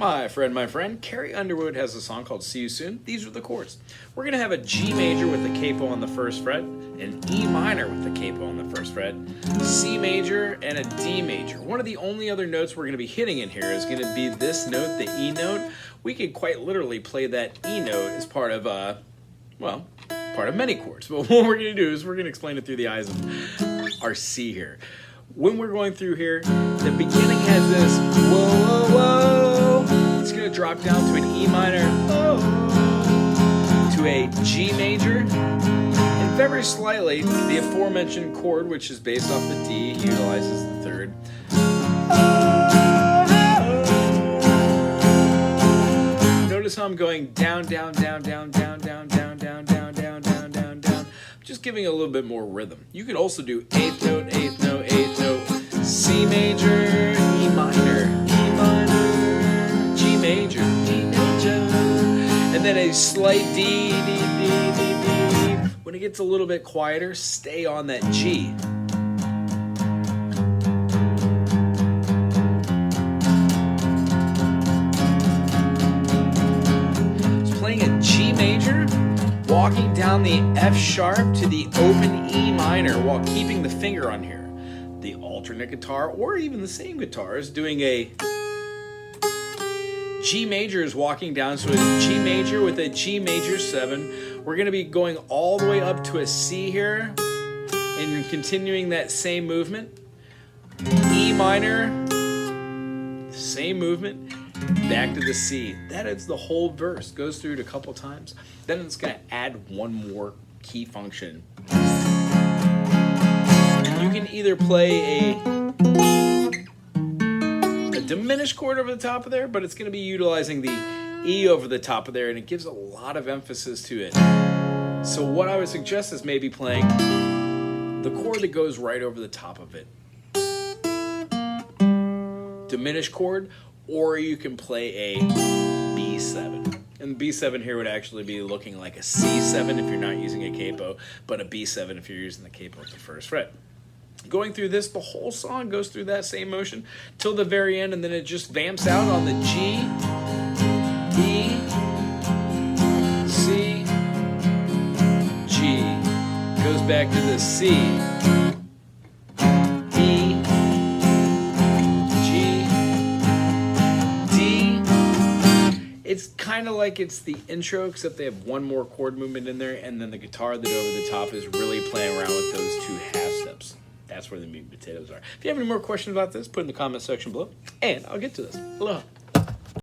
My friend, Carrie Underwood has a song called See You Soon. These are the chords. We're going to have a G major with the capo on the first fret, an E minor with the capo on the first fret, C major, and a D major. One of the only other notes we're going to be hitting in here is going to be this note, the E note. We could quite literally play that E note as part of, part of many chords. But what we're going to do is we're going to explain it through the eyes of our C here. When we're going through here, the beginning has this whoa, whoa, whoa. It's going to drop down to an E minor, to a G major, and very slightly, the aforementioned chord, which is based off the D, utilizes the third. Notice how I'm going down, down, down, down, down, down, down, down, down, down, down, down, down. Just giving a little bit more rhythm. You could also do eighth note, eighth note, eighth note, C major, E minor, G major, and then a slight D, D, D, D, D. When it gets a little bit quieter, stay on that G. It's playing a G major, walking down the F sharp to the open E minor while keeping the finger on here. The alternate guitar, or even the same guitar, is doing a G major is walking down, so a G major with a G major 7. We're going to be going all the way up to a C here and continuing that same movement. E minor, same movement, back to the C. That is the whole verse. Goes through it a couple times. Then it's going to add one more key function. You can either play a diminished chord over the top of there, but it's going to be utilizing the E over the top of there, and it gives a lot of emphasis to it. So what I would suggest is maybe playing the chord that goes right over the top of it. Diminished chord, or you can play a B7. And B7 here would actually be looking like a C7 if you're not using a capo, but a B7 if you're using the capo at the first fret. Going through this, the whole song goes through that same motion till the very end, and then it just vamps out on the G, E, C, G. Goes back to the C, E, G, D. It's kind of like it's the intro, except they have one more chord movement in there, and then the guitar that over the top is really playing around with those two half steps. That's where the meat and potatoes are. If you have any more questions about this, put in the comment section below, and I'll get to this. Aloha.